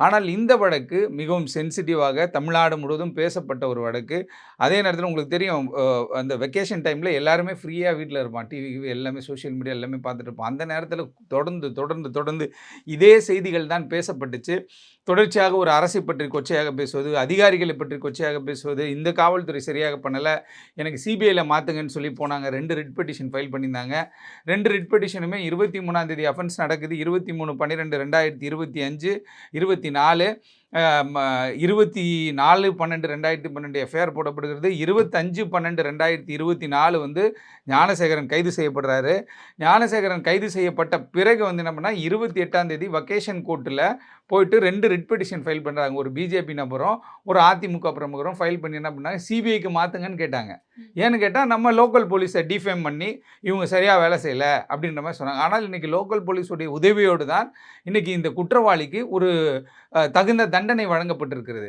ஆனால் இந்த வழக்கு மிகவும் சென்சிட்டிவாக தமிழ்நாடு முழுவதும் பேசப்பட்ட ஒரு வழக்கு. அதே நேரத்தில உங்களுக்கு தெரியும் அந்த வெக்கேஷன் டைம்ல எல்லாருமே ஃப்ரீயா வீட்ல இருப்பான். டிவி எல்லாமே சோசியல் மீடியா எல்லாமே பார்த்துட்டு இருப்பான். அந்த நேரத்தில தொடர்ந்து இதே செய்திகள் தான் பேசப்பட்டுச்சு. தொடர்ச்சியாக ஒரு அரசை பற்றி கொச்சையாக பேசுவது, அதிகாரிகளை பற்றி கொச்சையாக பேசுவது, இந்த காவல்துறை சரியாக பண்ணல, எனக்கு சிபிஐல மாத்துங்கன்னு சொல்லி போனாங்க. 2 ரிட் பெட்டிஷன் ஃபைல் பண்ணியிருந்தாங்க. 2 ரிட் பெட்டிஷனுமே 23ஆம் தேதி அஃபென்ஸ் நடக்குது. 23/12/2025, 24 24/12/2012 எஃப்ஐஆர் போடப்படுகிறது. 25/12/2024 வந்து ஞானசேகரன் கைது செய்யப்படுறாரு. ஞானசேகரன் கைது செய்யப்பட்ட பிறகு வந்து என்ன பண்ணா 28ஆம் தேதி வக்கேஷன் கோர்ட்டில் போயிட்டு 2 ரிட் பெட்டிஷன் ஃபைல் பண்ணுறாங்க. ஒரு பிஜேபி நபரும் ஒரு அதிமுக பிரமுகரும் ஃபைல் பண்ணி என்ன பண்ணாங்க, சிபிஐக்கு மாற்றுங்கன்னு கேட்டாங்க. ஏன்னு கேட்டால் நம்ம லோக்கல் போலீஸை டிஃபேம் பண்ணி இவங்க சரியாக வேலை செய்யலை அப்படின்ற மாதிரி சொன்னாங்க. ஆனால் இன்றைக்கி லோக்கல் போலீஸுடைய உதவியோடு தான் இன்றைக்கி இந்த குற்றவாளிக்கு ஒரு தகுந்த தண்டனை வழங்கப்பட்டிருக்கிறது.